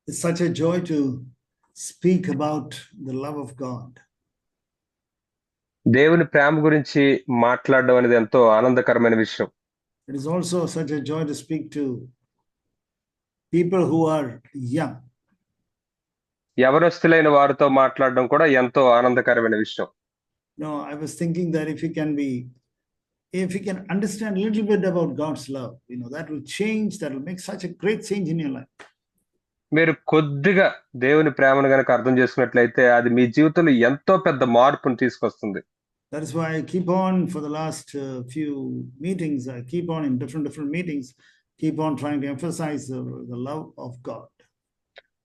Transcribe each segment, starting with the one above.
It's such a joy to speak about the love of God. దేవుని ప్రేమ గురించి మాట్లాడడం అనేది ఎంతో ఆనందకరమైన విషయం. It is also such a joy to speak to people who are young. యవనస్తులైన వారితో మాట్లాడడం కూడా ఎంతో ఆనందకరమైన విషయం. No, I was thinking that if you can understand a little bit about God's love, that will make such a great change in your life. మీరు కొద్దిగా దేవుని ప్రేమను గనక అర్థం చేసుకున్నట్లయితే అది మీ జీవితంలో ఎంతో పెద్ద మార్పును తీసుకొస్తుంది. That is why I keep on for the last few meetings, I keep on in different meetings, keep on trying to emphasize the love of God.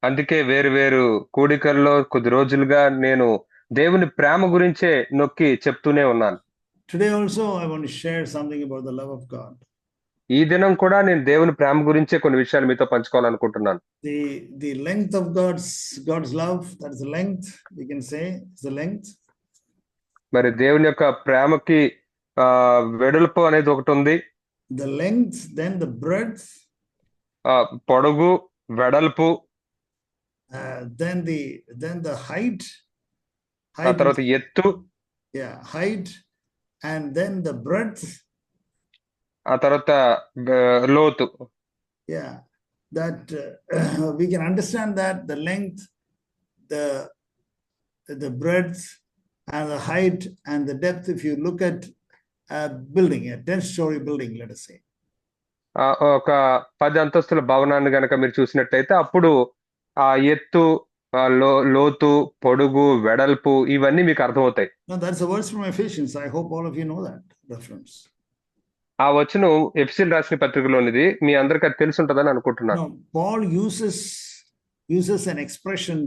అందుకే వేరు కూడికల్లో కొద్ది రోజులుగా నేను దేవుని ప్రేమ గురించే నొక్కి చెప్తూనే ఉన్నాను. Today also I want to share something about the love of God. ఈ దినం కూడా నేను దేవుని ప్రేమ గురించే కొన్ని విషయాలు మీతో పంచుకోవాలనుకుంటున్నాను. The length of God's love, that is the length, we can say, is the length. మరి దేవుని యొక్క ప్రేమకి వెడల్పు అనేది ఒకటి ఉంది. The length, then the breadth, పొడవు, వెడల్పు, then the height, ఆ తర్వాత ఎత్తు, height, and then the breadth, ఆ తర్వాత లోతు. That we can understand that the length, the breadth, and the height and the depth, if you look at a building, a 10-story building, let us say. ఒక 10 అంతస్తుల భవనాన్ని గనక మీరు చూసినట్టయితే అప్పుడు ఆ ఎత్తు, లోతు, పొడుగు, వెడల్పు ఇవన్నీ మీకు అర్థమవుతాయి. Now that's a verse from Ephesians. I hope all of you know that reference. ఆ వచనం ఎఫెసీయులకు రాసిన పత్రికలోనిది. మీ అందరికీ అది తెలిసి ఉంటుందని అనుకుంటున్నాను. Paul uses an expression,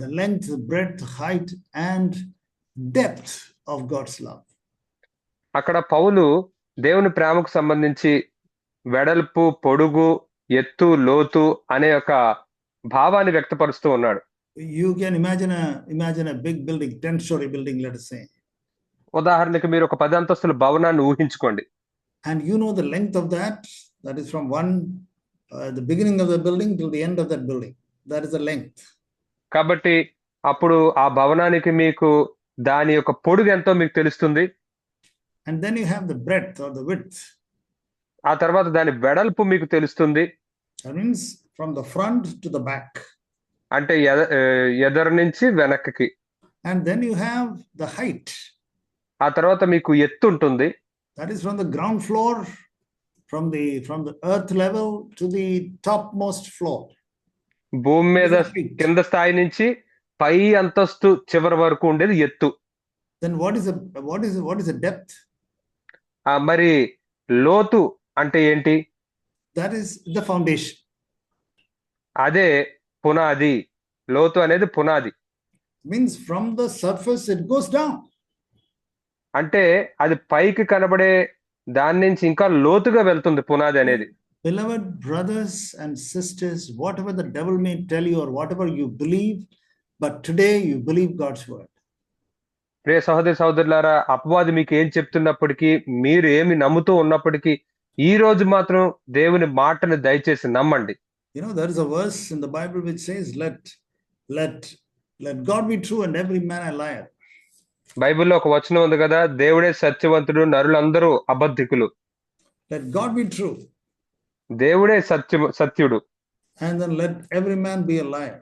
the length, the breadth, height, and depth of God's love. అక్కడ పౌలు దేవుని ప్రేమకు సంబంధించి వెడల్పు, పొడుగు, ఎత్తు, లోతు అనే ఒక భావాన్ని వ్యక్తపరుస్తూ ఉన్నాడు. You can imagine a big building, 10-story building, let us say. ఉదాహరణకి మీరు ఒక 10 అంతస్తుల భవనాన్ని ఊహించుకోండి. And you know the length of that is from the beginning of the building till the end of that building. That is the length. కాబట్టి అప్పుడు ఆ భవనానికి మీకు దాని యొక్క పొడుగు ఎంతో మీకు తెలుస్తుంది. And then you have the breadth or the width. ఆ తర్వాత దాని వెడల్పు మీకు తెలుస్తుంది. That means from the front to the back. అంటే ఎదర నుంచి వెనక్కి. And then you have the height. ఆ తర్వాత మీకు ఎత్తు ఉంటుంది. That is from the ground floor, from the earth level to the topmost floor. భూమి మీద కింద స్థాయి నుంచి పై అంతస్తు చివరి వరకు ఉండేది ఎత్తు. Then what is the depth? మరి లోతు అంటే ఏంటి? That is the foundation. అదే పునాది. లోతు అనేది పునాది. Means from the surface it goes down. అంటే అది పైకి కనబడే దాని నుంచి ఇంకా లోతుగా వెళ్తుంది పునాది అనేది. Beloved brothers and sisters, whatever the devil may tell you or whatever you believe, but today you believe God's word. ప్రియ సహోదరి సహోదరులారా, అపవాది మీకు ఏం చెప్తున్నప్పటికీ, మీరు ఏమి నమ్ముతూ ఉన్నప్పటికీ, ఈ రోజు మాత్రం దేవుని మాటను దయచేసి నమ్మండి. There is a verse in the Bible which says, let God be true and every man a liar. బైబిల్లో ఒక వచనం ఉంది కదా, దేవుడే సత్యవంతుడు, నరులందరూ అబద్ధికులు. Let God be true. దేవుడే సత్యుడు. And then let every man be a liar.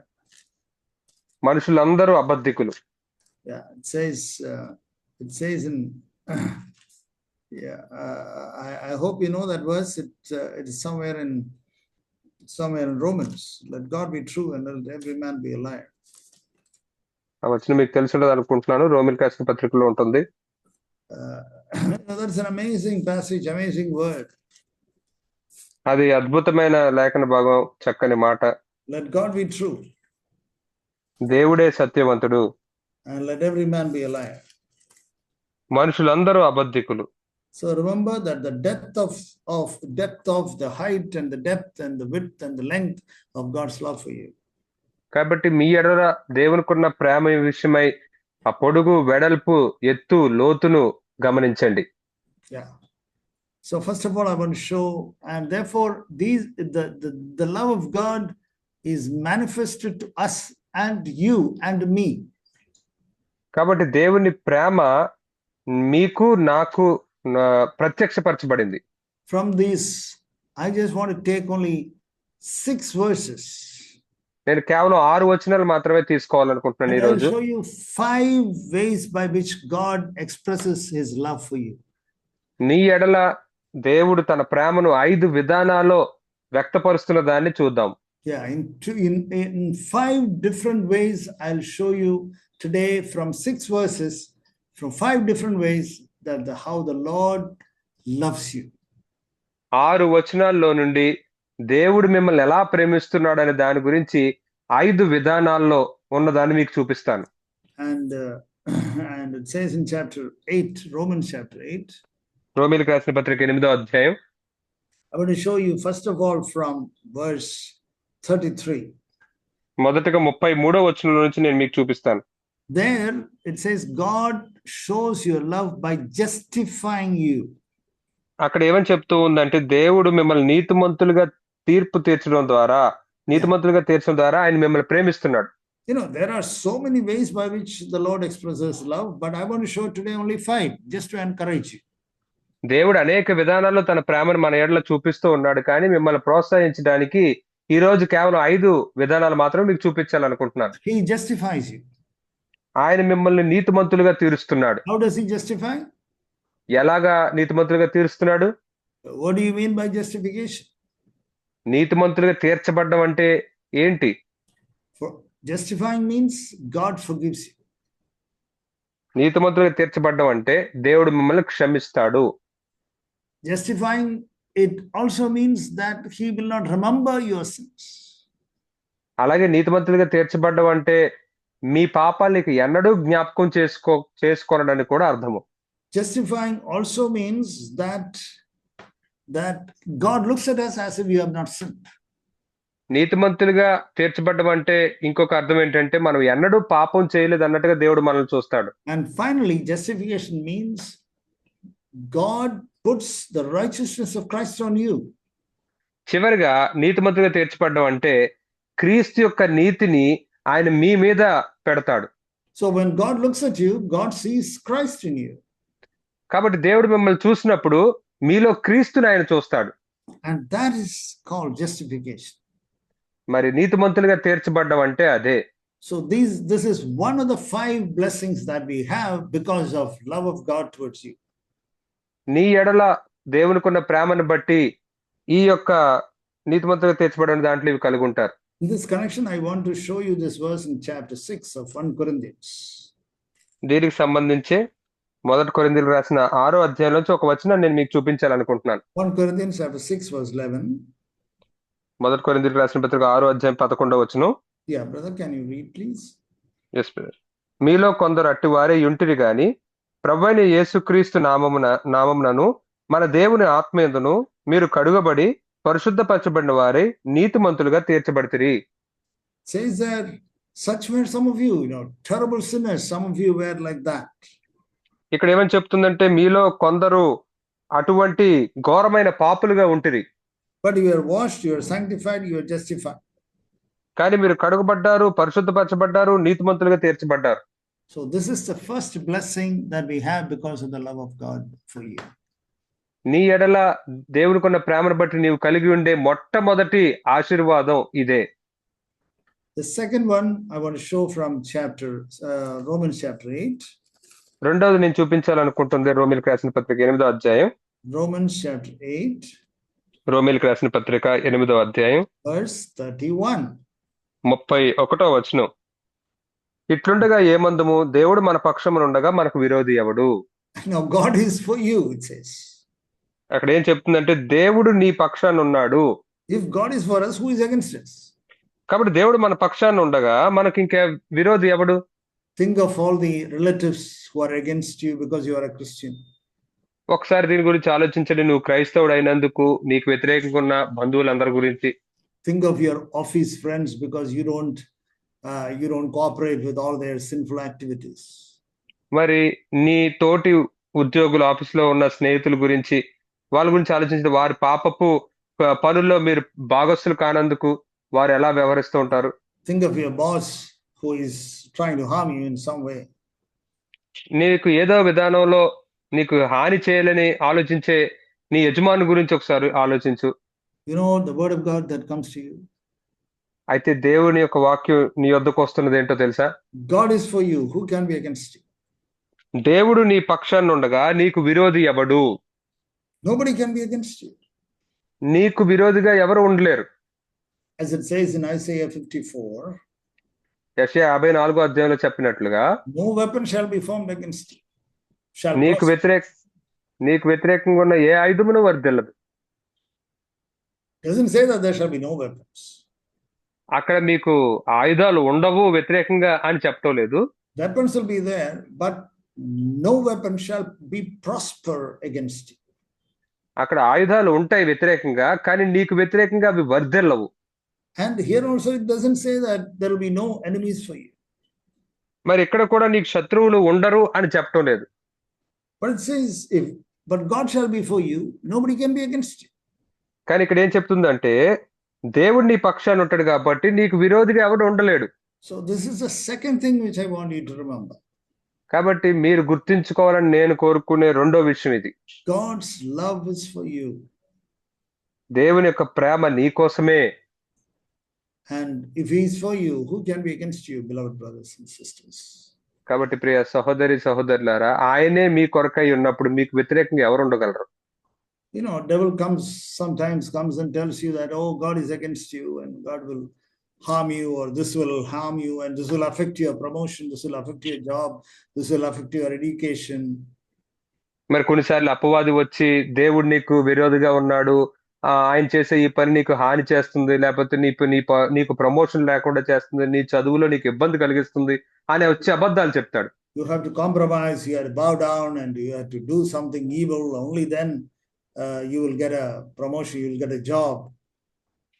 మనుషులందరూ అబద్ధికులు. It says in I hope you know that verse. It is somewhere in Romans. Let God be true and let every man be a liar. ఆ వచనం మీకు తెలిసి ఉండదు అనుకుంటున్నాను. రోమిలకు రాసిన పత్రికలో ఉంటుంది. That's an amazing passage, amazing word. అది అద్భుతమైన లేఖన భాగం, చక్కని మాట. Let God be true. దేవుడే సత్యవంతుడు. And let every man be a liar. మనుషులందరూ అబద్ధికులు. So remember that the depth of the height and the depth and the width and the length of God's love for you. కాబట్టి మీ ఎడల దేవునికున్న ప్రేమ విషయమై ఆ పొడుగు, వెడల్పు, ఎత్తు, లోతును గమనించండి. So first of all, I want to show, and therefore the love of God is manifested to us and you and me. కాబట్టి దేవుని ప్రేమ మీకు నాకు ప్రత్యక్షపరచబడింది. From these, I just want to take only 6 verses. నేను కేవలం 6 వచనాలు మాత్రమే తీసుకోవాలనుకుంటున్నాను And ఈ I'll రోజు. show you 5 ways by which God expresses his love for you. నీ ఎడల దేవుడు తన ప్రేమను 5 విధానాల్లో వ్యక్తపరుస్తున్న దాన్ని చూద్దాం. Yeah, in 5 different ways, I'll show you today from 6 verses, from 5 different ways that how the Lord loves you. 6 వచనాల్లో నుండి దేవుడు మిమ్మల్ని ఎలా ప్రేమిస్తున్నాడు అనే దాని గురించి 5 విధానాల్లో ఉన్నదాన్ని మీకు చూపిస్తాను. And and it says in chapter 8, Romans chapter 8. రోమీయులకు రాసిన పత్రిక 8వ అధ్యాయం. I want to show you first of all from verse 33. మొదటగా 33వ వచనం నుంచి నేను మీకు చూపిస్తాను. There it says God shows your love by justifying you. అక్కడ ఏమని చెప్తూ ఉందంటే దేవుడు మిమ్మల్ని నీతిమంతులుగా తీర్చడం ద్వారా ఆయన మిమ్మల్ని ప్రేమిస్తున్నాడు. You know, there are so many ways by which the Lord expresses love, but I want to show today only 5 just to encourage you. దేవుడు అనేక విధానాల్లో తన ప్రేమను మన ఎడల చూపిస్తూ ఉన్నాడు, కానీ మిమ్మల్ని ప్రోత్సహించడానికి ఈ రోజు కేవలం 5 విధానాలు మాత్రమే మీకు చూపించాలనుకుంటున్నాను. He justifies you. ఆయన మిమ్మల్ని నీతిమంతులుగా తీరుస్తున్నాడు. How does he justify? ఎలాగా నీతిమంతులుగా తీరుస్తున్నాడు? What do you mean by justification? నీతిమంతులుగా తీర్చబడ్డం అంటే ఏంటి? For justifying means God forgives you. నీతిమంతులుగా తీర్చబడ్డం అంటే దేవుడు మిమ్మల్ని క్షమిస్తాడు. Justifying it also means that he will not remember your sins. అలాగే నీతిమంతులుగా తీర్చబడ్డం అంటే మీ పాపాలకి ఎన్నడూ జ్ఞాపకం చేసుకోనడానికి కూడా అర్థము. Justifying also means that God looks at us as if you have not sinned. నీతిమంతులుగా తీర్చబడ్డం అంటే ఇంకొక అర్థం ఏంటంటే మనం ఎన్నడూ పాపం చేయలేదు అన్నట్టుగా దేవుడు మనల్ని చూస్తాడు. And finally, justification means God puts the righteousness of Christ on you. చివరిగా నీతిమంతులుగా తీర్చబడ్డం అంటే క్రీస్తు యొక్క నీతిని ఆయన మీ మీద పెడతాడు. So when God looks at you, God sees Christ in you. కాబట్టి దేవుడు మిమ్మల్ని చూసినప్పుడు మీలో క్రీస్తుని ఆయన చూస్తాడు. And that is called justification. మరి నీతిమంతులుగా తీర్చబడ్డం అంటే అదే. So this is one of the 5 blessings that we have because of love of God towards you. నీ ఎడల దేవునికున్న ప్రేమను బట్టి ఈ యొక్క నీతిమంతులుగా తీర్చబడిన దాంట్లో ఇవి కలిగి ఉంటారు. In this connection, I want to show you this verse in chapter 6 of 1 Corinthians. దీనికి సంబంధించి 1 కొరింథీయులకు రాసిన 6వ అధ్యాయం నుంచి ఒక వచనం నేను మీకు చూపించాలనుకుంటున్నాను. 1 Corinthians chapter 6 verse 11. 1 కొరింథీయులకు రాసిన పత్రిక 6వ అధ్యాయం 11వ వచనం. Yeah, brother, can you read please? Yes, brother. మీలో కొందరు అట్టివారే యుంటిరి గాని ప్రభువైన యేసుక్రీస్తు నామమునను మన దేవుని ఆత్మయందును మీరు కడుగబడి పరిశుద్ధపరచబడిన వారే నీతిమంతులుగా తీర్చబడితిరి. Says that such were some of you, terrible sinners, some of you were like that. ఇక్కడ ఏమని చెప్తుందంటే మీలో కొందరు అటువంటి ఘోరమైన పాపులుగా ఉంటిరి. But you are washed, you are sanctified, you are justified. కానీ మీరు కడుగబడ్డారు, పరిశుద్ధపరచబడ్డారు, నీతిమంతులుగా తీర్చబడ్డారు. So this is the first blessing that we have because of the love of God for you. నీ ఎడల దేవునికున్న ప్రేమను బట్టి నీవు కలిగి ఉండే మొట్టమొదటి ఆశీర్వాదం ఇదే. The second one I want to show from Romans chapter 8. రెండవది నేను చూపించాలనుకుంటుంది రోమీయులకు రాసిన పత్రిక 8వ అధ్యాయం. Romans chapter 8. రోమీయులకు రాసిన పత్రిక 8వ అధ్యాయం verse 31. 31వ వచనం. ఇట్లుండగా ఏమందుము దేవుడు మన పక్షమునుండగా మనకు విరోధి ఎవడు? Now God is for you, it says. అక్కడ ఏం చెప్తుందంటే దేవుడు నీ పక్షాన ఉన్నాడు. If God is for us, who is against us? కాబట్టి దేవుడు మన పక్షాన ఉండగా మనకి ఇంకా విరోధి ఎవడు? Think of all the relatives who are against you because you are a Christian. ఒకసారి దీని గురించి ఆలోచించండి. నువ్వు క్రైస్తవుడు అయినందుకు నీకు వ్యతిరేకంగా ఉన్న బంధువులందరి గురించి. Think of your office friends because you don't cooperate with all their sinful activities. మరి నీ తోటి ఉద్యోగులు ఆఫీసులో ఉన్న స్నేహితుల గురించి వాళ్ళ గురించి ఆలోచించండి. వారి పాపపు పనుల్లో మీరు భాగస్తులు కానందుకు వారు ఎలా వ్యవహరిస్తూ ఉంటారు? Think of your boss who is trying to harm you in some way. నీకు ఏదో విధానంలో నీకు హాని చేయాలని ఆలోచించే నీ యజమాని గురించి ఒకసారి ఆలోచించు. You know the word of God that comes to you. అయితే దేవుని యొక్క వాక్యం నీ యొద్దకు వస్తున్నది ఏంటో తెలుసా? God is for you. Who can be against you? దేవుడు నీ పక్షాన ఉండగా నీకు విరోధి ఎవడు? Nobody can be against you. నీకు విరోధిగా ఎవరు ఉండలేరు. As it says in Isaiah 54, యెషయా 54వ అధ్యాయంలో చెప్పినట్లుగా no weapon shall be formed against you. Shall నీకు వ్యతిరేకంగా ఉన్న ఏ ఆయుధమును వర్ధిల్లదు. Doesn't say that there shall be no weapons. అక్కడ మీకు ఆయుధాలు ఉండవు వ్యతిరేకంగా అని చెప్పటం లేదు. Weapons will be there, but no weapon shall be prosper against you. అక్కడ ఆయుధాలు ఉంటాయి వ్యతిరేకంగా, కానీ నీకు వ్యతిరేకంగా అవి వర్ధిల్లవు. And here also it doesn't say that there will be no enemies for you. మరి ఇక్కడ కూడా నీకు శత్రువులు ఉండరు అని చెప్పటం లేదు. But it says, but God shall be for you, nobody can be against you. కానీ ఇక్కడ ఏం చెప్తుందంటే దేవుడు నీ పక్షాన ఉంటాడు కాబట్టి నీకు విరోధిగా ఎవడు ఉండలేడు. So this is the second thing which I want you to remember. కాబట్టి మీరు గుర్తించుకోవాలని నేను కోరుకునే రెండో విషయం ఇది. God's love is for you. దేవుని యొక్క ప్రేమ నీ కోసమే. And if he is for you, who can be against you, beloved brothers and sisters? కాబట్టి ప్రియ సహోదరి సహోదరులారా, ఆయనే మీ కొరకై ఉన్నప్పుడు మీకు వ్యతిరేకంగా ఎవరు ఉండగలరు? You know, devil sometimes comes and tells you that, oh, God is against you and God will harm you, or this will harm you, and this will affect your promotion, this will affect your job, this will affect your education. మరి కొన్నిసార్లు అపవాది వచ్చి దేవుడు నీకు విరోధిగా ఉన్నాడు, ఆయన చేసే ఈ పని నీకు హాని చేస్తుంది, లేకపోతే నీకు ప్రమోషన్ లేకుండా చేస్తుంది, నీ చదువులో నీకు ఇబ్బంది కలిగిస్తుంది అని వచ్చి అబద్ధాలు చెప్తాడు. You have to compromise, you have to bow down, and you have to do something evil. Only then you will get a promotion, you will get a job.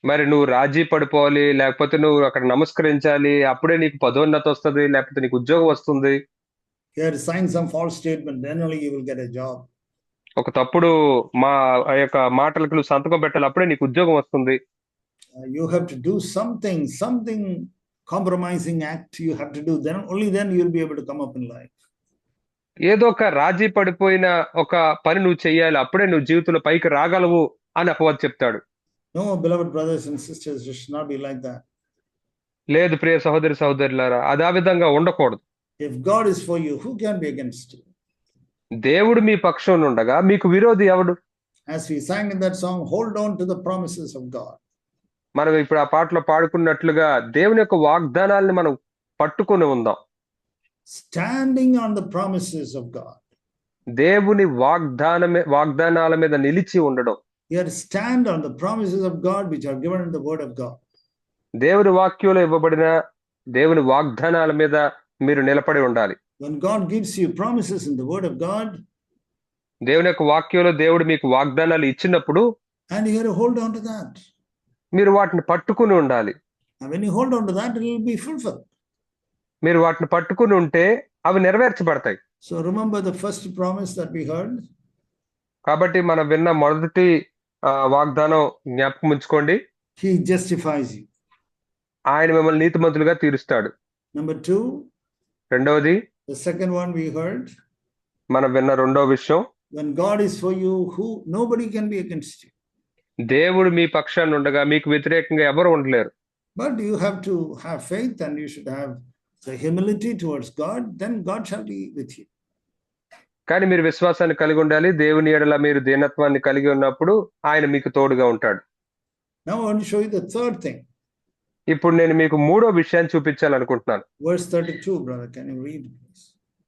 మరి నువ్వు రాజీ పడిపోవాలి, లేకపోతే నువ్వు అక్కడ నమస్కరించాలి, అప్పుడే నీకు పదోన్నతి వస్తుంది, లేకపోతే నీకు ఉద్యోగం వస్తుంది. You have to sign some false statement, then only you will get a job. ఒక తప్పుడు యొక్క మాటలకు నువ్వు సంతకం పెట్టాలి, అప్పుడే నీకు ఉద్యోగం వస్తుంది. You have to do something compromising act you have to do, then only then you will be able to come up in life. ఏదో ఒక రాజీ పడిపోయిన ఒక పని నువ్వు చెయ్యాలి, అప్పుడే నువ్వు జీవితంలో పైకి రాగలవు అని అపవాది చెప్తాడు. No, beloved brothers and sisters, it should not be like that. లేదు ప్రియ సహోదరి సహోదరులారా, అది ఆ విధంగా ఉండకూడదు. If God is for you, who can be against you? దేవుడు మీ పక్షం ఉండగా మీకు విరోధి ఎవడు? As we sang in that song, hold on to the promises of God. మనం ఇప్పుడు ఆ పాటలో పాడుకున్నట్లుగా దేవుని యొక్క వాగ్దానాలను మనం పట్టుకొని ఉందాం. Standing on the promises of God. దేవుని వాగ్దానాల మీద నిలిచి ఉండడం. You have to stand on the promises of God which are given in the word of God. దేవుని వాక్యంలో ఇవ్వబడిన దేవుని వాగ్దానాల మీద మీరు నిలబడి ఉండాలి. When God gives you promises in the word of God, దేవుని యొక్క వాక్యంలో దేవుడు మీకు వాగ్దానాలు ఇచ్చినప్పుడు, and you have to hold on to that. మీరు వాటిని పట్టుకుని ఉండాలి. And when you hold on to that, it will be fulfilled. మీరు వాటిని పట్టుకుని ఉంటే అవి నెరవేర్చబడతాయి. So remember the first promise that we heard. కాబట్టి మనం విన్న మొదటి వాగ్దానం జ్ఞాపకం ఉంచుకోండి. He justifies you. ఆయన మిమ్మల్ని నీతిమంతులుగా తీరుస్తాడు. Number 2. రెండవది, the second one we heard. మనం విన్న రెండో విషయం, when God is for you, nobody can be against you. దేవుడు మీ పక్షాన ఉండగా మీకు వ్యతిరేకంగా ఎవరు ఉండలేరు. But you have to have faith, and you should have the humility towards God, then God shall be with you. కానీ మీరు విశ్వాసాన్ని కలిగి ఉండాలి. దేవుని ఎడల మీరు దీనత్వాన్ని కలిగి ఉన్నప్పుడు ఆయన మీకు తోడుగా ఉంటాడు. Now I want to show you the third thing. ఇప్పుడు నేను మీకు మూడో విషయాన్ని చూపించాలనుకుంటున్నాను. Verse 32, brother, can you read please?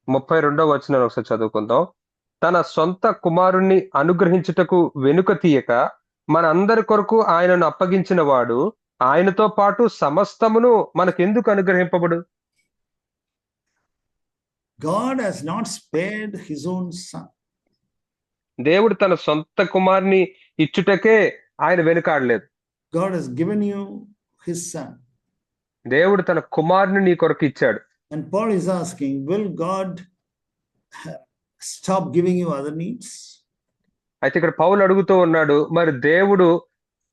32వ వచనాన్ని ఒకసారి చదువుకుందాం. తన సొంత కుమారుణ్ణి అనుగ్రహించుటకు వెనుక తీయక మన అందరి కొరకు ఆయనను అప్పగించిన వాడు ఆయనతో పాటు సమస్తమును మనకెందుకు అనుగ్రహింపబడు? God has not spared his own son. దేవుడు తన సొంత కుమారుని ఇచ్చుటకే ఆయన వెనుకాడలేదు. God has given you his son. దేవుడు తన కుమారుని నీ కొరకు ఇచ్చాడు. And Paul is asking, will God stop giving you other needs? అయితే ఇక్కడ పౌలు అడుగుతూ ఉన్నాడు, మరి దేవుడు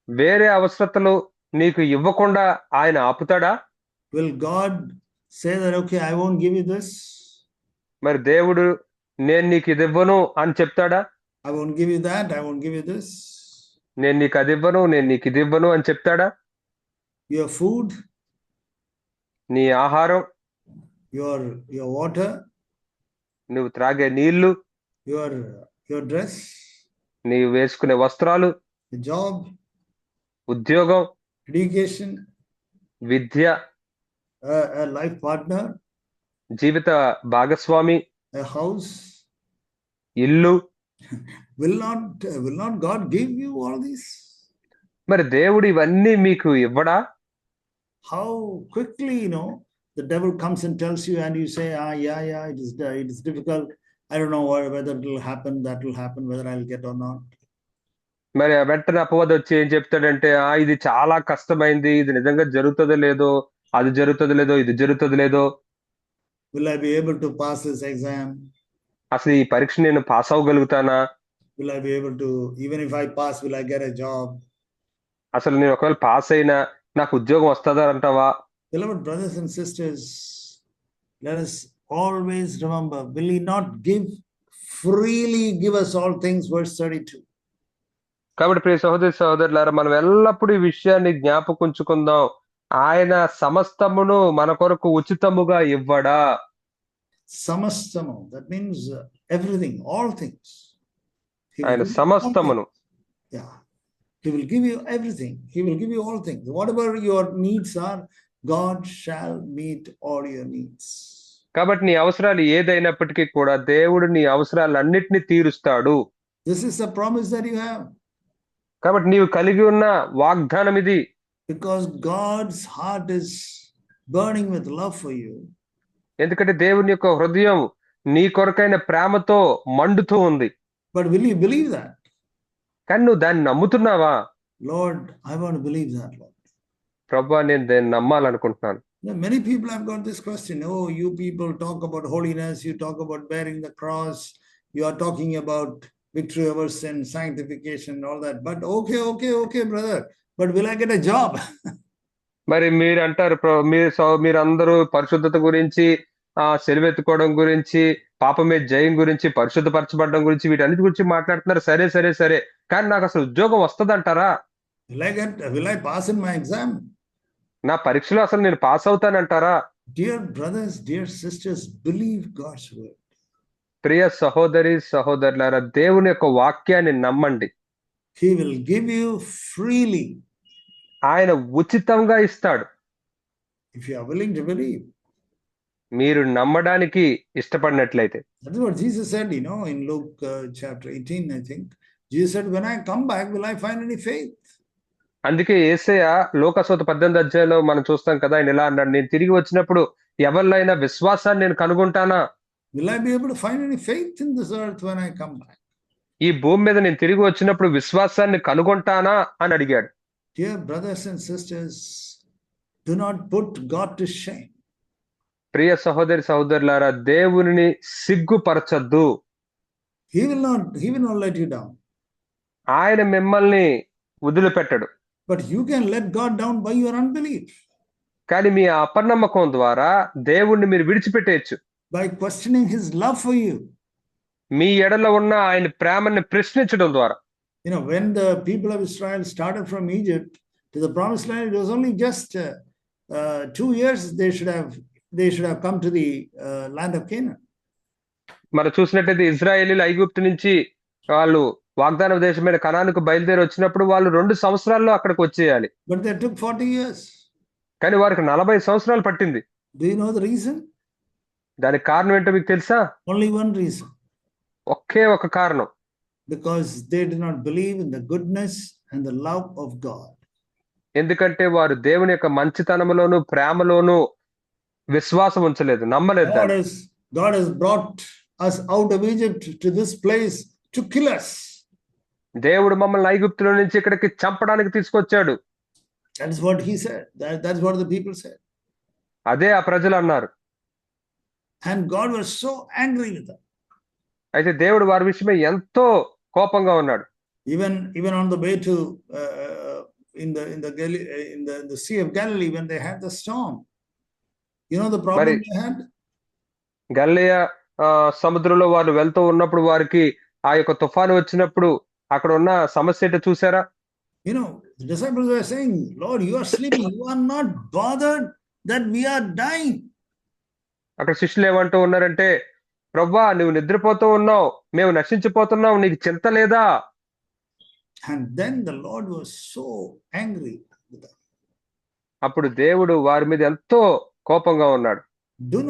వేరే అవసరతలు నీకు ఇవ్వకుండా ఆయన ఆపుతాడా? Will God say that, okay, I won't give you this? మరి దేవుడు నేను నీకు ఇది ఇవ్వను అని చెప్తాడా? I won't give you that, I won't give you this. నేను నీకు అది ఇవ్వను, నేను నీకు ఇది ఇవ్వను అని చెప్తాడా? Your food, నీ ఆహారం, your water, నువ్వు త్రాగే నీళ్లు, your dress, నీవు వేసుకునే వస్త్రాలు, your job, ఉద్యోగం, education, Vidya, a life partner, జీవిత భాగస్వామి, a house. ఇల్లు. Will not God give you all these? మరి దేవుడు ఇవన్నీ మీకు ఇవ్వడా? How quickly, the devil comes and tells you, and you say, yeah, it is difficult. I don't know whether it will happen, that will happen, whether I'll get or not. మరి వెంటనే అపవాది వచ్చి ఏం చెప్తాడంటే, ఇది చాలా కష్టమైంది, ఇది నిజంగా జరుగుతుందో లేదో, అది జరుగుతుందో లేదో, ఇది జరుగుతుందో లేదో. Will I be able to pass this exam? అసలు ఈ పరీక్ష నేను pass అవ్వగలుగుతానా? Will I be able to, even if I pass, will I get a job? అసలు నేను ఒకవేళ పాస్ అయినా నాకు ఉద్యోగం వస్తుందా అంటావా? Beloved brothers and sisters, let us always remember, will he not freely give us all things? Verse 32. కాబట్టి ప్రియ సహోదరి సహోదరులారా, మనం ఎల్లప్పుడూ ఈ విషయాన్ని జ్ఞాపకుంచుకుందాం. ఆయన సమస్తమును మన కొరకు ఉచితముగా ఇవ్వడా? Samastamu, that means everything, all things. ఆయన సమస్తమును. Yeah. He will give you everything. He will give you all things. Whatever your needs are, God shall meet all your needs. కాబట్టి నీ అవసరాలు ఏదైనప్పటికీ కూడా దేవుడు నీ అవసరాలన్నిటినీ తీరుస్తాడు. This is the promise that you have. కాబట్టి నీవు కలిగి ఉన్న వాగ్దానం ఇది. Because God's heart is burning with love for you. ఎందుకంటే దేవుని యొక్క హృదయం నీ కొరకైన ప్రేమతో మండుతూ ఉంది. But will you believe that? కానీ నువ్వు దాన్ని నమ్ముతున్నావా? Lord, I want to believe that, Lord. ప్రభువా, నేను దాన్ని నమ్మాలనుకుంటున్నాను. Many people have got this question. Oh, you people talk about holiness, you talk about bearing the cross, you are talking about victory over sin, sanctification, all that. But okay, brother. But will I get a job? మరి మీరు అంటారు, మీరందరూ పరిశుద్ధత గురించి, సెలవెత్తుకోవడం గురించి, పాపమే జయం గురించి, పరిశుద్ధపరచబడడం గురించి, వీటన్నిటి గురించి మాట్లాడుతున్నారు. సరే, కానీ నాకు అసలు ఉద్యోగం వస్తుందంటారా? Will I pass in my exam? నా పరీక్షలో అసలు నేను పాస్ అవుతానంటారా? Dear brothers, dear sisters, believe God's word. ప్రియ సహోదరి సహోదరులారా, దేవుని యొక్క వాక్యాన్ని నమ్మండి. He will give you freely. ఆయన ఉచితంగా ఇస్తాడు. If you are willing to believe. మీరు నమ్మడానికి ఇష్టపడినట్లయితే. That's what Jesus said, in Luke chapter 18, I think. Jesus said, when I come back, will I find any faith? అందుకే యేసయ్య లోకసువార్త 18వ అధ్యాయంలో మనం చూస్తాం కదా, ఆయన ఇలా అన్నాడు, నేను తిరిగి వచ్చినప్పుడు ఎవరినైనా విశ్వాసాన్ని నేను కనుగొంటానా? Will I be able to find any faith in this earth when I come back? ఈ భూమి మీద నేను తిరిగి వచ్చినప్పుడు విశ్వాసాన్ని కనుగొంటానా అని అడిగాడు. Dear brothers and sisters, do not put God to shame. ప్రియ సహోదరి సహోదరులారా, దేవునిని సిగ్గుపరచద్దు. He will not let you down. ఆయన మిమ్మల్ని వదిలిపెట్టడు. But you can let God down by your unbelief. కానీ మీ అపనమ్మకం ద్వారా దేవుణ్ణి మీరు విడిచిపెట్టేయచ్చు. By questioning his love for you. మీ ఎడల ఉన్న ఆయన ప్రేమని ప్రశ్నించడం ద్వారా. When the people of Israel started from Egypt to the promised land, it was only just 2 years they should have come to the land of Canaan. మనం చూసినట్టయితే ఇజ్రాయేలీలు ఐగుప్తు నుంచి వాళ్ళు వాగ్దాన దేశమైన కనానుకు బయలుదేరి వచ్చినప్పుడు వాళ్ళు 2 సంవత్సరాల్లో అక్కడికి వచ్చేయాలి. But they took 40 years. కానీ వారికి 40 సంవత్సరాలు పట్టింది. Do you know the reason? దానికి కారణం ఏంటో మీకు తెలుసా? Only one reason. ఒకే ఒక కారణం. Because they did not believe in the goodness and the love of God. ఎందుకంటే వారు దేవుని యొక్క మంచితనములోను ప్రేమలోను విశ్వాసం ఉంచలేదు, నమ్మలేదు. God has brought us out of Egypt to this place to kill us. దేవుడు మమ్మల్ని ఐగుప్తులో నుంచి ఇక్కడికి చంపడానికి తీసుకొచ్చాడు. That is what he said. That's what the people said. అదే ఆ ప్రజలు అన్నారు. And God was so angry with them. అయితే దేవుడు వారి విషయమై ఎంతో కోపంగా ఉన్నాడు. Even on the way to in the Sea of Galilee when they had the storm. You know the మరి problem they had? గలిలయ సముద్రంలో వారు వెళ్తూ ఉన్నప్పుడు వారికి ఆ యొక్క తుఫాను వచ్చినప్పుడు అక్కడ ఉన్న సమస్య ఏంటో చూసారా? You know, the disciples were saying, Lord, you are sleeping. You are not bothered that we are dying. అక్కడ శిష్యులు ఏమంటూ ఉన్నారంటే, ప్రభువా నువ్వు నిద్రపోతూ ఉన్నావు, మేము నశించిపోతున్నాం, నీకు చింత లేదా? And then the Lord was so angry with them. అప్పుడు దేవుడు వారి మీద ఎంతో కోపంగా ఉన్నాడు. Do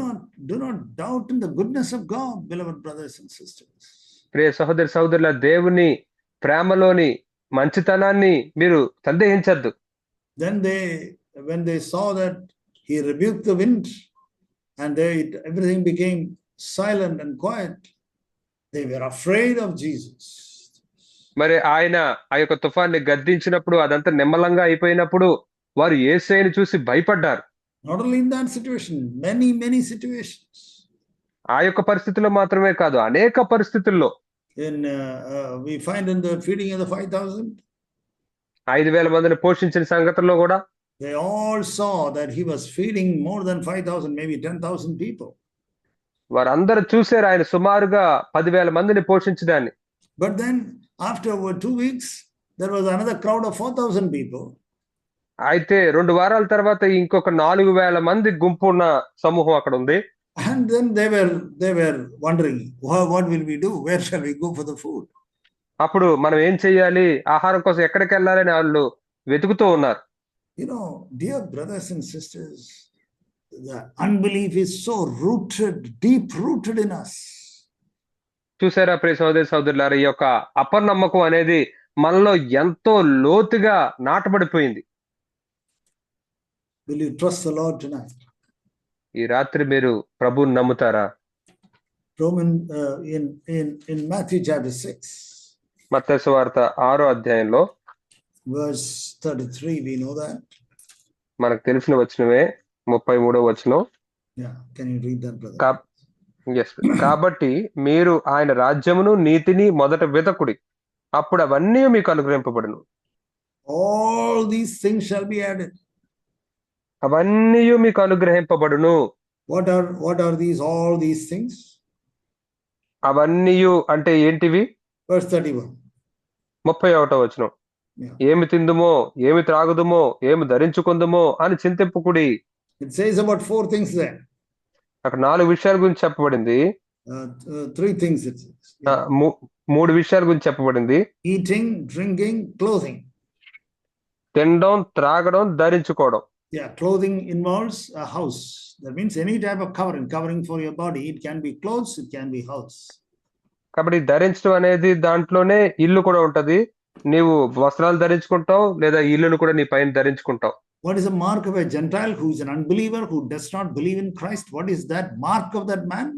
not doubt in the goodness of God, beloved brothers and sisters. ప్రియ సహోదరి సహోదరుల, దేవుని ప్రేమలోని మంచితనాన్ని మీరు సందేహించద్దు. Then when they saw that he rebuked the wind and everything became silent and quiet, they were afraid of Jesus. మరి ఆయన ఆ యొక్క తుఫాన్ని గద్దించినప్పుడు అదంతా నిమ్మలంగా అయిపోయినప్పుడు వారు యేసయ్యను చూసి భయపడ్డారు. Not only in that situation, many situations. ఆ యొక్క పరిస్థితుల్లో మాత్రమే కాదు, అనేక పరిస్థితుల్లో. We find in the feeding of the 5,000. 5,000 మందిని పోషించిన సంగతుల్లో కూడా they all saw that he was feeding more than 5,000, maybe 10,000 people. వారందరూ చూశారు ఆయన సుమారుగా 10,000 మందిని పోషించడాన్ని. But then after 2 weeks there was another crowd of 4,000 people. అయితే 2 వారాల తర్వాత ఇంకొక 4,000 మంది గుంపు ఉన్న సమూహం అక్కడ ఉంది. And then they were wondering, what will we do? Where shall we go for the food? అప్పుడు మనం ఏం చేయాలి, ఆహారం కోసం ఎక్కడికి వెళ్ళాలని వాళ్ళు వెతుకుతూ ఉన్నారు. You know, dear brothers and sisters, the unbelief is so deep rooted in us. చూసారా ప్రియ సహోదరి సహోదరులారా, ఈ యొక్క అపనమ్మకం అనేది మనలో ఎంతో లోతుగా నాటబడిపోయింది. Will you trust the Lord tonight? ఈ రాత్రి మీరు ప్రభువుని నమ్ముతారా? In Matthew chapter 6. మత్తయి సువార్త 6వ అధ్యాయంలో verse 33, we know that. మనకు తెలిసిన వచనమే 33వ వచనం. Yeah, can you read that, brother? Yes. కాబట్టి మీరు ఆయన రాజ్యమును నీతిని మొదట వెతకుడి, అప్పుడు అవన్నీ మీకు అనుగ్రహింపబడును. All these things shall be added. అవన్నీ మీకు అనుగ్రహింపబడును. What are all these things? అవన్నీ అంటే ఏంటివి? Verse 31. 31వ వచనం. ఏమి తిందుమో, ఏమి త్రాగుదుమో, ఏమి ధరించుకుందుమో అని చింతింపుకుడి. It says about 4 things there. అక్కడ 4 విషయాల గురించి చెప్పబడింది. 3 things it says. 3 విషయాల గురించి చెప్పబడింది. Eating, drinking, clothing. తినడం, త్రాగడం, ధరించుకోవడం. Yeah, clothing involves a house. That means any type of covering for your body. It can be clothes, it can be house. కాబట్టి ధరించడం అనేది దాంట్లోనే ఇల్లు కూడా ఉంటది. నీవు వస్త్రాలు ధరించుకుంటావు, లేదా ఇల్లును కూడా నీ పైన ధరించుకుంటావు. What is the mark of a Gentile who is an unbeliever, who does not believe in Christ? What is that mark of that man?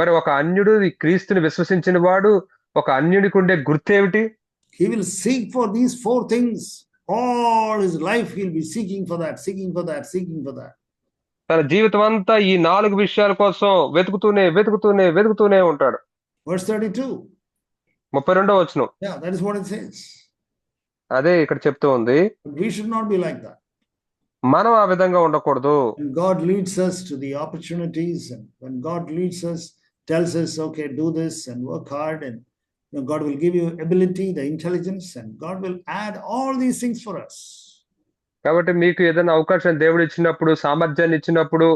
మరి ఒక అన్యుడు క్రీస్తుని విశ్వసించిన వాడు, ఒక అన్యుడికి ఉండే గుర్తేమిటి? He will seek for these 4 things. All his life he'll be seeking for that. తన జీవితం అంతా ఈ 4 విషయాల కోసం వెతుకుతూనే ఉంటాడు. Verse 32. 32వ వచనం. Yeah, that is what it says. అదే ఇక్కడ చెప్తూ ఉంది. We should not be like that. మనం ఆ విధంగా ఉండకూడదు. When God leads us to the opportunities, and when God leads us, tells us, okay, do this and work hard, and God will give you ability, the intelligence, and God will add all these things for us. కాబట్టి మీకు ఏదైనా అవకాశం దేవుడు ఇచ్చినప్పుడు, సామర్థ్యాన్ని ఇచ్చినప్పుడు,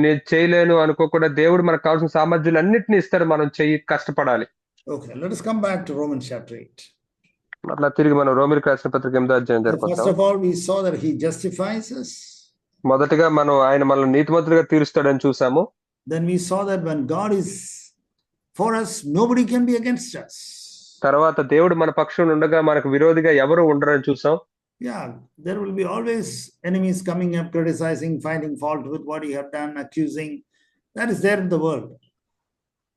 నేను చేయలేను అనుకోకుండా దేవుడు మనకు కావాల్సిన సామర్థ్యాలు అన్నిటిని ఇస్తాడు. మనం కష్టపడాలి. Okay, let us come back to Romans chapter 8. అట్లా తిరిగి మనం రోమీయులకు రాసిన పత్రిక 8వ అధ్యాయం దగ్గరికి First of all, we saw that he justifies us. మొదటగా ఆయన మనల్ని నీతిమంతులుగా తీరుస్తాడని చూసాము. Then we saw that when God is for us, nobody can be against us. తర్వాత దేవుడు మన పక్షం ఉండగా మనకు విరోధిగా ఎవరు ఉండరని చూసాం. Yeah, there will be always enemies coming up, criticizing, finding fault with what you have done, accusing. That is there in the world.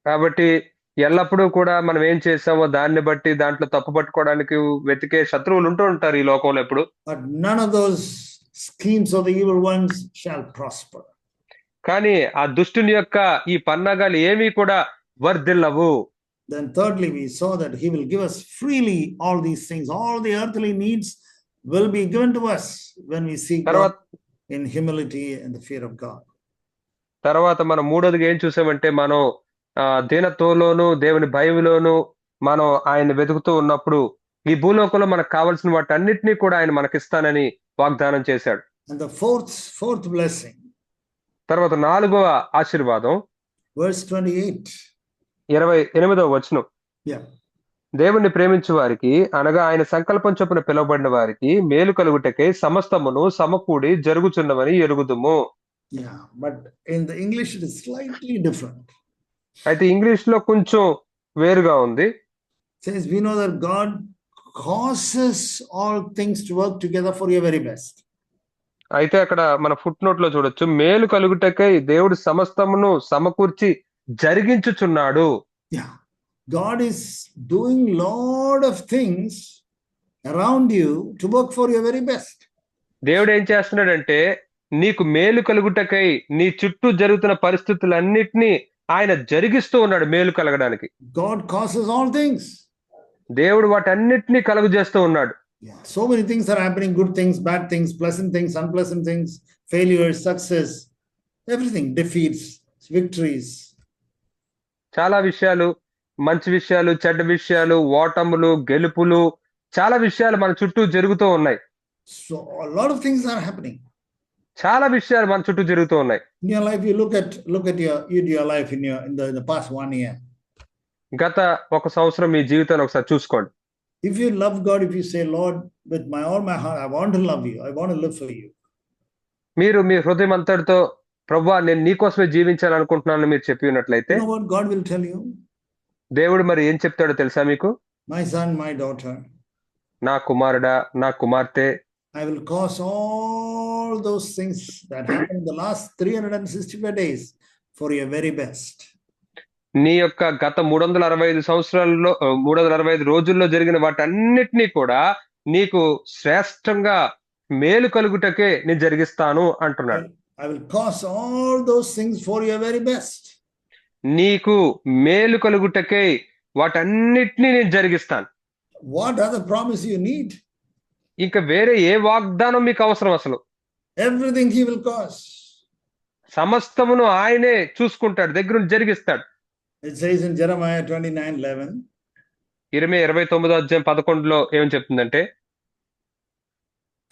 కాబట్టి ఎల్లప్పుడూ కూడా మనం ఏం చేసామో దాన్ని బట్టి దాంట్లో తప్పు పట్టుకోవడానికి వెతికే శత్రువులు ఉంటూ ఉంటారు ఈ లోకంలో ఎప్పుడు. But none of those schemes of the evil ones shall prosper. కానీ ఆ దుష్టుని యొక్క ఈ పన్నాగాలు ఏమీ కూడా వర్ధిల్లవు. Then thirdly, we saw that he will give us freely all these things, all the earthly needs, will be given to us when we seek God తర్వాత in humility and the fear of God. తర్వాత మనం మూడోదిగా ఏం చూసామంటే మనం దీనత్వంలోను దేవుని భయంలోను మనం ఆయన వెతుకుతూ ఉన్నప్పుడు ఈ భూలోకంలో మనకు కావాల్సిన వాటన్నిటినీ కూడా ఆయన మనకిస్తానని వాగ్దానం చేశాడు. And the fourth blessing, తర్వాత 4వ ఆశీర్వాదం verse 28. 28వ వచనం. Yeah. దేవుణ్ణి ప్రేమించు వారికి అనగా ఆయన సంకల్పం చొప్పున పిలువబడిన వారికి మేలు కలుగుటకై సమస్తమును సమకూడి జరుగుచున్నవని ఎరుగుదుము. Yeah, but in the English it is slightly different. అయితే ఇంగ్లీష్ లో కొంచెం వేరుగా ఉంది. It says, we know that God causes all things to work together for your very best. అయితే అక్కడ మన ఫుట్ నోట్ లో చూడొచ్చు, మేలు కలుగుటకై దేవుడు సమస్తమును సమకూర్చి జరిగించుచున్నాడు. Yeah, God is doing lot of things around you to work for your very best. దేవుడు ఏం చేస్తున్నాడంటే నీకు మేలు కలుగుటకై నీ చుట్టూ జరుగుతున్న పరిస్థితులన్నిటినీ ఆయన జరిగిస్తూ ఉన్నాడు మేలు కలగడానికి. God causes all things. దేవుడు వాటన్నిటినీ కలుగు చేస్తూ ఉన్నాడు. Yeah, so many things are happening, good things, bad things, pleasant things, unpleasant things, failures, success, everything, defeats, victories. చాలా విషయాలు, మంచి విషయాలు, చెడ్డ విషయాలు, ఓటములు, గెలుపులు, చాలా విషయాలు మన చుట్టూ జరుగుతూ ఉన్నాయి. So a lot of things are happening. చాలా విషయాలు మన చుట్టూ జరుగుతూ ఉన్నాయి. In your life, you look at your life in the past 1 year. గత 1 సంవత్సరం మీ జీవితాన్ని ఒకసారి చూసుకోండి. If you love God, if you say, Lord, with all my heart, I want to love you, I want to live for you. మీరు మీ హృదయం అంతటితో ప్రభువా నేను నీకోసమే జీవించాలనుకుంటున్నాను మీరు చెప్పి ఉన్నట్లయితే, You know what God will tell you? దేవుడు మరి ఏం చెప్తాడో తెలుసా మీకు? My son, my daughter, నా కుమారుడా, నా కుమార్తె, I will cause all those things that happened in the last 365 days for your very best. నీ యొక్క గత 365 సంవత్సరాల్లో 365 రోజుల్లో జరిగిన వాటన్నిటినీ కూడా నీకు శ్రేష్టంగా మేలు కలుగుటకే నేను జరిగిస్తాను అంటున్నాడు. I will cause all those things for your very best. నీకు మేలు కలుగుటకే వాటన్నిటినీ నేను జరిగిస్తాను. What other promise you need? ఇంకా వేరే ఏ వాగ్దానం మీకు అవసరం అసలు? Everything he will cause. సమస్తమును ఆయనే చూసుకుంటాడు, దగ్గరుండి జరిగిస్తాడు. It says in Jeremiah 29:11. 29:11 ఏమని చెప్తుందంటే,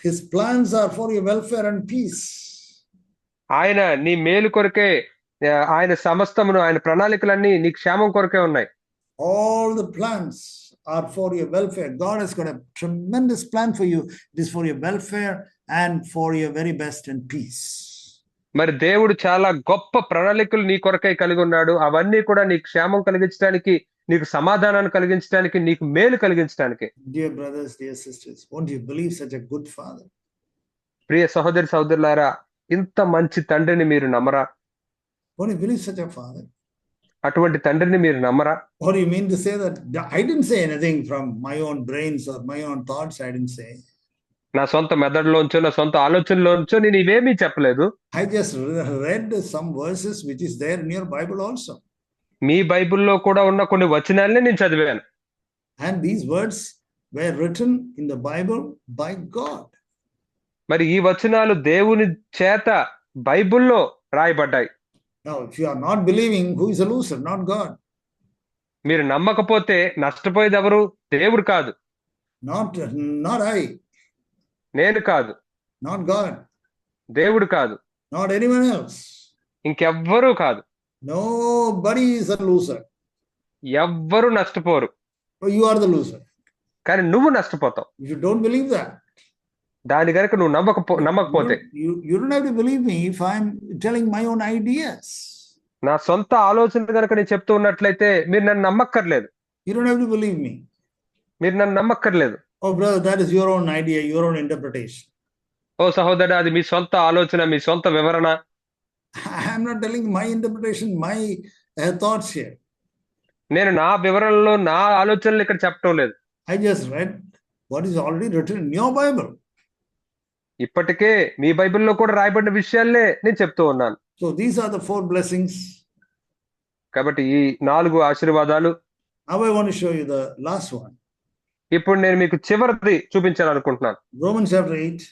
His plans are for your welfare and peace. ఆయన నీ మేలు కొరకే, ఆయన సమస్తమును, ఆయన ప్రణాళికలన్నీ నీ క్షేమం కొరకే ఉన్నాయి. All the plans are for your welfare. God has got a tremendous plan for you. It is for your welfare and for your very best and peace. మరి దేవుడు చాలా గొప్ప ప్రణాళికలు నీ కొరకై కలిగి ఉన్నాడు. అవన్నీ కూడా నీకు క్షేమం కలిగించడానికి, నీకు సమాధానాన్ని కలిగించడానికి, నీకు మేలు కలిగించడానికి. Dear brothers, dear sisters, won't you believe such a good father? ప్రియ సహోదరి సహోదరులారా, ఇంత మంచి తండ్రిని మీరు నమ్మరా? Won't you believe such a father? అటువంటి తండ్రిని మీరు నమ్మరా? What do you mean to say that? I didn't say anything from my own brains or my own thoughts. I didn't say. నా సొంత మెదడులోంచో, నా సొంత ఆలోచనలోంచో నేను ఇవేమీ చెప్పలేదు. I just read some verses which is there in your Bible also. మీ బైబిల్లో కూడా ఉన్న కొన్ని వచనాలనే నేను చదివాను. And these words were written in the Bible by God. మరి ఈ వచనాలు దేవుని చేత బైబిల్లో రాయబడ్డాయి. Now, if you are not believing, who is a loser? Not God. మీరు నమ్మకపోతే నష్టపోయేది ఎవరు? దేవుడు కాదు. Not I. నేను కాదు. Not God. దేవుడు కాదు. Not anyone else. ఇంకెవ్వరూ కాదు. Nobody is a loser. ఎవ్వరూ నష్టపోరు. You are the loser. కానీ నువ్వు నష్టపోతావు. If you don't believe that, దాని కనుక నువ్వు నమ్మకపోతే, you don't have to believe me if I'm telling my own ideas. నా సొంత ఆలోచన కనుక నేను చెప్తూ ఉన్నట్లయితే మీరు నన్ను నమ్మక్కర్లేదు. You don't have to believe me. మీరు నన్ను నమ్మక్కర్లేదు. Oh brother, that is your own idea, your own interpretation. ఓ సహోదరుడు, అది మీ సొంత ఆలోచన, మీ సొంత వివరణ. I am not telling my interpretation, my thoughts here. నేను నా వివరణలో నా ఆలోచనలు ఇక్కడ చెప్పడం లేదు. I just read what is already written in your Bible. ఇప్పటికే మీ బైబిల్లో కూడా రాయబడిన విషయాలే నేను చెప్తూ ఉన్నాను. So these are the 4 blessings. కాబట్టి ఈ 4 ఆశీర్వాదాలు. Now I want to show you the last one. ఇప్పుడు నేను మీకు చివరిది చూపించాలనుకుంటున్నాను. Romans chapter 8,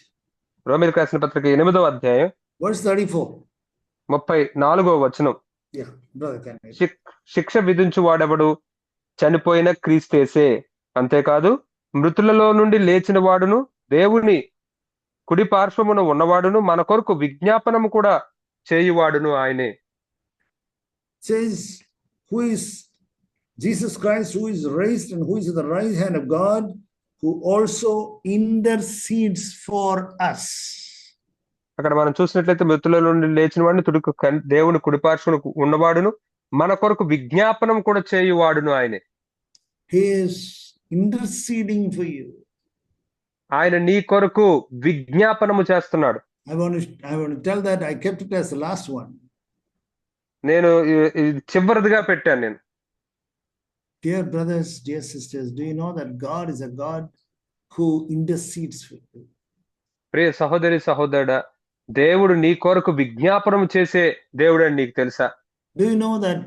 రోమీయులకు రాసిన పత్రిక 8వ అధ్యాయం verse 34. 34వ వచనం. Yeah, brother, can I? శిక్ష విధించు వాడెవడు? చనిపోయిన క్రీస్తేసే. అంతేకాదు మృతులలో నుండి లేచిన వాడును దేవుని కుడి పార్శ్వమున ఉన్నవాడును మన కొరకు విజ్ఞాపనము కూడా చేయువాడును ఆయనే. Says, who is Jesus Christ, who is raised and who is at the right hand of God, who also intercedes for us. అక్కడ మనం చూసినట్లయితే మృతుల నుండి లేచిన వాడిని దేవుని కుడిపార్శ్వను ఉన్నవాడును మన కొరకు విజ్ఞాపనం కూడా చేయువాడును ఆయనే. He is interceding for you. ఆయన నీ కొరకు విజ్ఞాపనము చేస్తున్నాడు. I want to tell that I kept it as the last one. నేను చివరిదిగా పెట్టాను నేను. Dear brothers, dear sisters, do you know that God is a God who intercedes for you? ప్రియ సహోదరి సహోదరుడా, దేవుడు నీ కొరకు విజ్ఞాపనం చేసే దేవుడు అని నీకు తెలుసా? Do you know that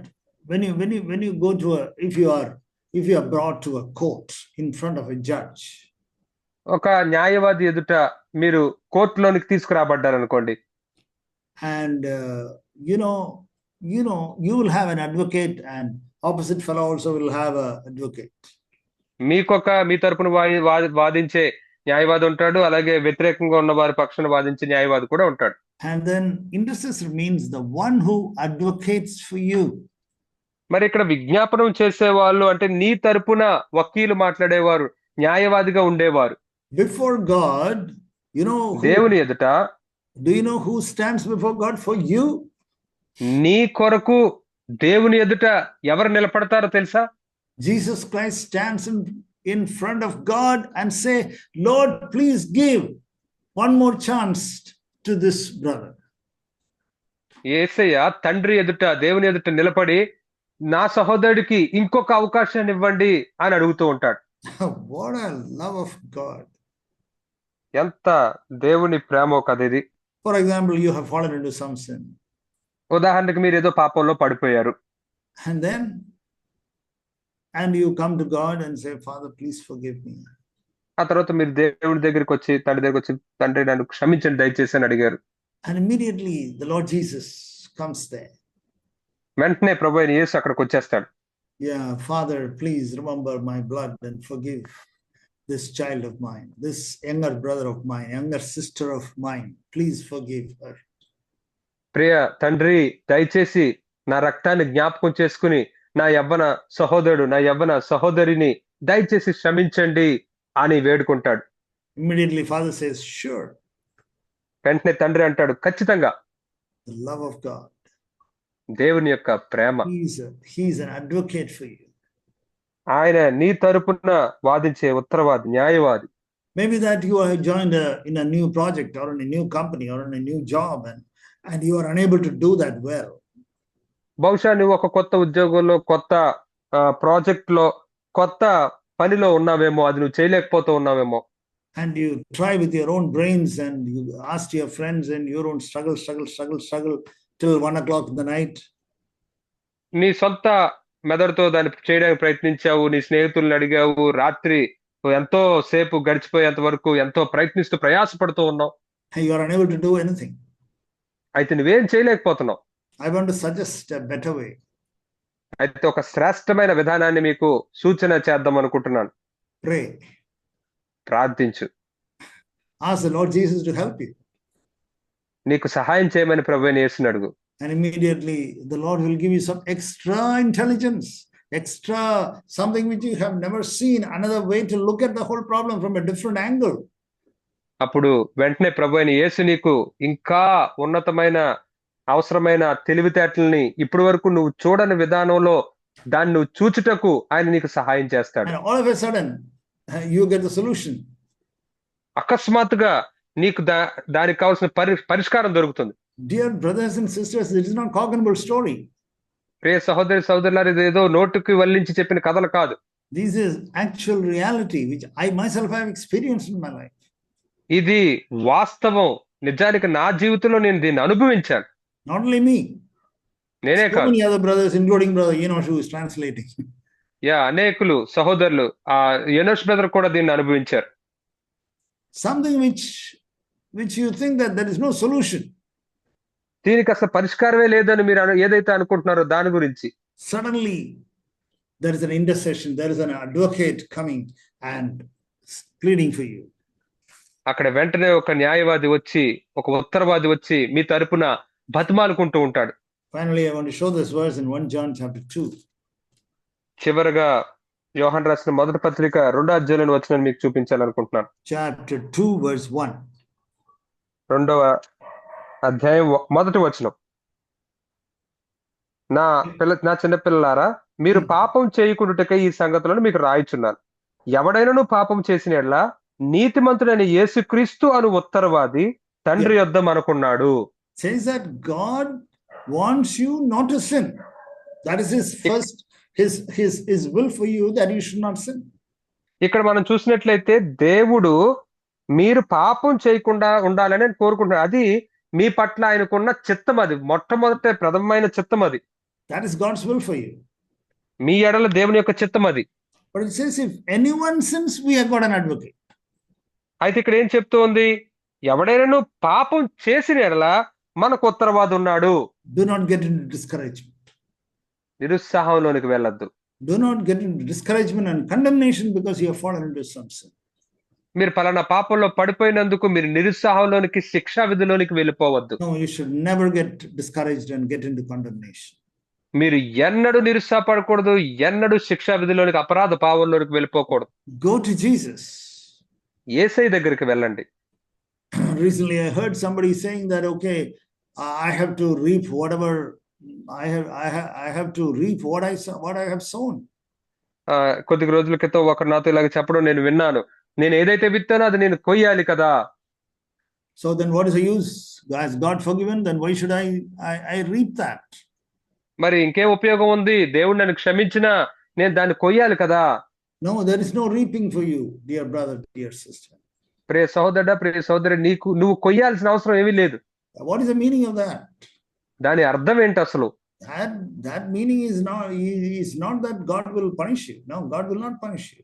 when you go to if you are brought to a court in front of a judge, ఒక న్యాయవాది ఎదుట మీరు కోర్టులోనికి తీసుకురాబడ్డారనుకోండి, and you will have an advocate and opposite fellow also will have a advocate. మీ తరపున వాదించే న్యాయవాది ఉంటాడు, అలాగే వ్యతిరేకంగా ఉన్న వారి పక్షాన వాదించే న్యాయవాది కూడా ఉంటాడు. And then intercessor means the one who advocates for you. మరి ఇక్కడ విజ్ఞాపనం చేసేవాళ్ళు అంటే నీ తరపున వకీలు మాట్లాడేవారు, న్యాయవాదిగా ఉండేవారు. Before God, దేవుని ఎదుట, do you know who stands before God for you? నీ కొరకు దేవుని ఎదుట ఎవరు నిలబడతారో తెలుసా? Jesus Christ stands in front of God and say, Lord, please give one more chance to this brother. యేసయ్య తండ్రి ఎదుట, దేవుని ఎదుట నిలబడి నా సహోదరుడికి ఇంకొక అవకాశాన్ని ఇవ్వండి అని అడుగుతూ ఉంటాడు. What a love of God. ఎంత దేవుని ప్రేమ కదా ఇది. For example, you have fallen into some sin. ఉదాహరణకు మీరు ఏదో పాపంలో పడిపోయారు. And you come to God and say, Father, please forgive me. ఆ తర్వాత మీరు దేవుడి దగ్గరికి వచ్చి, తండ్రి దగ్గరికి వచ్చి, తండ్రి నన్ను క్షమించండి దయచేసి అని అడిగారు. And immediately the Lord Jesus comes there. వెంటనే ప్రభు అయిన యేసు అక్కడికి వచ్చేస్తాడు. Yeah, Father, please remember my blood and forgive this child of mine, this younger brother of mine, younger sister of mine. Please forgive her. ప్రియ తండ్రి, దయచేసి నా రక్తాన్ని జ్ఞాపకం చేసుకుని నా యవ్వన సహోదరుడు, నా యవ్వన సహోదరిని దయచేసి క్షమించండి అని వేడుకుంటాడు. Immediately Father says, sure. వెంటనే తండ్రి అంటాడు, ఖచ్చితంగా. The love of God. దేవుని యొక్క ప్రేమ. He is an advocate for you. ఆయన నీ తరపున వాదించే ఉత్తరవాది, న్యాయవాది. Maybe that you are joined in a new project or in a new company or in a new job and you are unable to do that well. బహుశా నువ్వు ఒక కొత్త ఉద్యోగంలో, కొత్త ప్రాజెక్ట్ లో, కొత్త పనిలో ఉన్నావేమో, అది నువ్వు చేయలేకపోతూ ఉన్నావేమో. And you try with your own brains and you ask your friends and your own struggle till 1 o'clock in the night. నీ సొంత మెదడుతో దాన్ని చేయడానికి ప్రయత్నించావు, నీ స్నేహితులను అడిగావు, రాత్రి ఎంతో సేపు గడిచిపోయేంత వరకు ఎంతో ప్రయత్నిస్తూ ప్రయాసపడుతూ ఉన్నావు. You are unable to do anything. అయితే నువ్వేం చేయలేకపోతున్నావు. I want to suggest a better way. అయితే ఒక శ్రేష్టమైన విధానాన్ని మీకు సూచన చేద్దాం అనుకుంటున్నాను. Pray. ప్రార్థించు. Ask the Lord Jesus to help you. నీకు సహాయం చేయమని ప్రభువుని యేసుని అడుగు. And immediately the Lord will give you some extra intelligence, extra something which you have never seen, another way to look at the whole problem from a different angle. అప్పుడు వెంటనే ప్రభువైన యేసు నీకు ఇంకా ఉన్నతమైన అవసరమైన తెలివితేటల్ని ఇప్పటి వరకు నువ్వు చూడని విధానంలో దాన్ని నువ్వు చూచుటకు ఆయన నీకు సహాయం చేస్తాడు. And all of a sudden you get the solution. అకస్మాత్తుగా నీకు దానికి కావాల్సిన పరిష్కారం దొరుకుతుంది. Dear brothers and sisters, it is not cognable story. ప్రియ సహోదరి సహోదరులారా, ఇది ఏదో నోటుకి వల్లించి చెప్పిన కథలు కాదు. This is actual reality which I myself have experienced in my life. ఇది వాస్తవం. నిజానికి నా జీవితంలో నేను దీన్ని అనుభవించాను. Not only me. నేనే కాదు. So many other brothers, including brother Enosh, who is translating. అనేకులు సహోదరులు ఎనోష్ బ్రదర్ కూడా దీన్ని అనుభవించారు. Something which you think that there is no solution. దీనికి అసలు పరిష్కారమే లేదని మీరు ఏదైతే అనుకుంటున్నారో దాని గురించి Suddenly there is an intercession, there is an advocate coming and pleading for you. అక్కడ వెంటనే ఒక న్యాయవాది వచ్చి, ఒక ఉత్తరవాది వచ్చి మీ తరపున బతిమాలుకుంటూ ఉంటాడు. Finally, I want to show this verse in 1 John chapter 2. చివరగా యోహాను రాసిన మొదటి పత్రిక 2వ అధ్యాయంలోని వచనాన్ని మీకు చూపించాలనుకుంటున్నాను. Chapter 2 verse 1. 2వ అధ్యాయం మొదటి వచనం. నా చిన్నపిల్లలారా, మీరు పాపం చేయకుండాటకై ఈ సంగతులను మీకు రాయిచున్నాను. ఎవడైనను పాపం చేసిన యెడల నీతిమంతుడైన యేసుక్రీస్తు అను ఉత్తరవాది తండ్రి యొద్ద మనకున్నాడు. Says that God wants you not to sin. That is his first his will for you, that you should not sin. ఇక్కడ మనం చూసినట్లయితే దేవుడు మీరు పాపం చేయకుండా ఉండాలని కోరుకుంటున్నాడు. అది మీ పట్ల ఆయనకున్న చిత్తం. అది మొట్టమొదటి ప్రథమమైన చిత్తం. అది That is God's will for you. మీ ఎడల దేవుని యొక్క చిత్తం అది. But it says if anyone sins, we have got an advocate. అయితే ఇక్కడ ఏం చెప్తూ ఉంది? ఎవడైనా పాపం చేసిన ఎడల మనకు ఉత్తరవాది ఉన్నాడు. Do not get into discouragement. నిరుత్సాహంలోనికి వెళ్ళొద్దు. Do not get into discouragement and condemnation because you have fallen into some sin. మీరు పలానా పాపంలో పడిపోయినందుకు మీరు నిరుత్సాహంలోనికి, శిక్షా విధిలోనికి వెళ్ళిపోవద్దు. No, you should never get discouraged and get into condemnation. మీరు ఎన్నడూ నిరుత్సాహపడకూడదు, ఎన్నడూ శిక్షా విధిలోనికి, అపరాధ పావంలోనికి వెళ్ళిపోకూడదు. Go to Jesus. యేసయ్య దగ్గరికి వెళ్ళండి. Recently I heard somebody saying that, okay, I have to reap whatever I have to reap what I have sown. కొద్ది రోజుల క్రితం ఒకరు నాతో ఇలాగ చెప్పడం నేను విన్నాను. నేను ఏదైతే విత్తానో అది నేను కొయ్యాలి కదా. So then what is the use? Has God forgiven? Then why should I reap that? మరి ఇంకేం ఉపయోగం ఉంది? దేవుడు నన్ను క్షమించినా నేను దాన్ని కొయ్యాలి కదా. No, there is no reaping for you, dear brother, dear sister. ప్రియ సహోదరుడా, ప్రియ సహోదరి, నువ్వు కొయ్యాల్సిన అవసరం ఏమీ లేదు. What is the meaning of that? దాని అర్థం ఏంటి అసలు? That meaning is not that God will punish you. No, God will not punish you.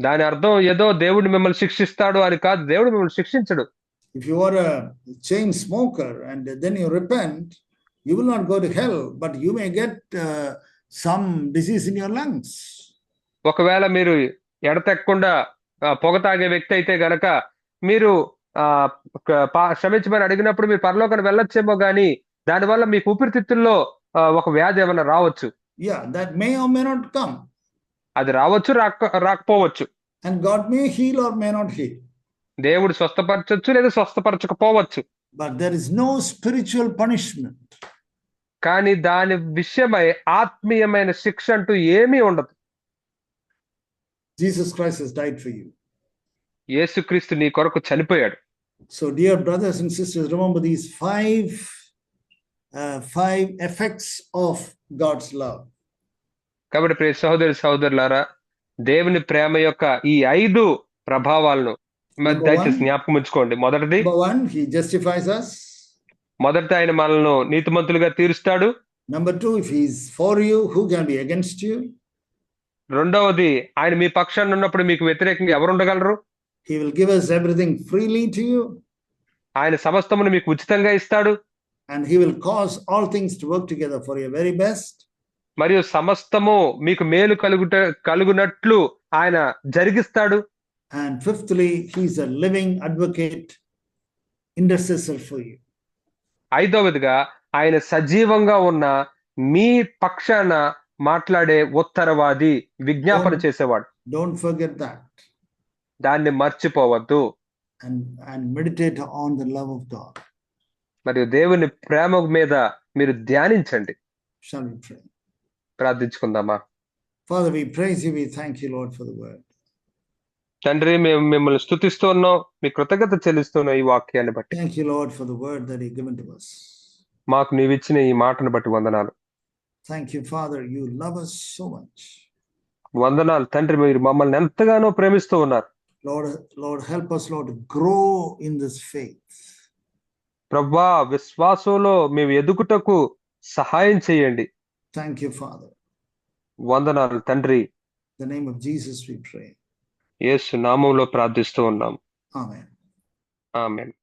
దాని అర్థం ఏదో దేవుడు మిమ్మల్ని శిక్షిస్తాడు అని కాదు. దేవుడు మిమ్మల్ని శిక్షించడు. If you are a chain smoker and then you repent, you will not go to hell, but you may get some disease in your lungs. ఒకవేళ మీరు ఎడతెక్కకుండా పొగ తాగే వ్యక్తి అయితే గనక మీరు క్షమించమని అడిగినప్పుడు మీరు పరలోకానికి వెళ్ళొచ్చేమో గానీ దానివల్ల మీకు ఊపిరితిత్తుల్లో ఒక వ్యాధి ఏమైనా రావచ్చు. Yeah, that may or may not come. అది రావచ్చు, రాకపోవచ్చు. And God may heal or may not heal. దేవుడు స్వస్థపరచొచ్చు లేదా స్వస్థపరచకపోవచ్చు. But there is no spiritual punishment. కానీ దాని విషయమై ఆత్మీయమైన శిక్ష అంటూ ఏమీ ఉండదు. Jesus Christ has died for you. యేసుక్రీస్తు నీ కొరకు చనిపోయాడు. So dear brothers and sisters, remember these five effects of God's love. కాబట్టి ప్రియ సహోదరులారా, దేవుని ప్రేమ యొక్క ఈ 5 ప్రభావాలను దయచేసి జ్ఞాపకం ఉంచుకోండి. మొదటిది, Number 1, he justifies us. మొదట ఆయన మనల్ని నీతిమంతులుగా తీరుస్తాడు. Number 2, if he's for you, who can be against you? రెండవది, ఆయన మీ పక్షాన ఉన్నప్పుడు మీకు వ్యతిరేకంగా ఎవరు ఉండగలరు? He will give us everything freely to you. ఆయన సమస్తమును మీకు ఉచితంగా ఇస్తాడు. And he will cause all things to work together for your very best. మరియు సమస్తము మీకు మేలు కలుగునట్లు ఆయన జరిగిస్తాడు. And fifthly, he's a living advocate, intercessor for you. ఐదవదిగా ఆయన సజీవంగా ఉన్న మీ పక్షాన మాట్లాడే ఉత్తరవాది, విజ్ఞాపన చేసేవాడు. Don't forget that. దాన్ని మర్చిపోవద్దు. And meditate on the love of God. మరియు దేవుని ప్రేమ మీద మీరు ధ్యానించండి. Shall we pray? ప్రార్థించుకుందామా? Father, we praise you, we thank you, Lord, for the word. తండ్రి, మేము మిమ్మల్ని స్తుతిస్తూ ఉన్నాం, మీ కృతజ్ఞత చెల్లిస్తున్నాం ఈ వాక్యాన్ని బట్టి. Thank you, Lord, for the word that you given to us. మాకు నీవిచ్చిన ఈ మాటను బట్టి వందనాలు. Thank you, Father, you love us so much. వందనాలు తండ్రి, మీరు మమ్మల్ని ఎంతగానో ప్రేమిస్తూ ఉన్నారు. Lord, help us, Lord, to grow in this faith. ప్రభువా, విశ్వాసంలో మేము ఎదుగుటకు సహాయం చేయండి. Thank you, Father. వందనాలు తండ్రి. In the name of Jesus we pray. యేసు నామములో ప్రార్థిస్తూ ఉన్నాం. Amen. ఆమేన్.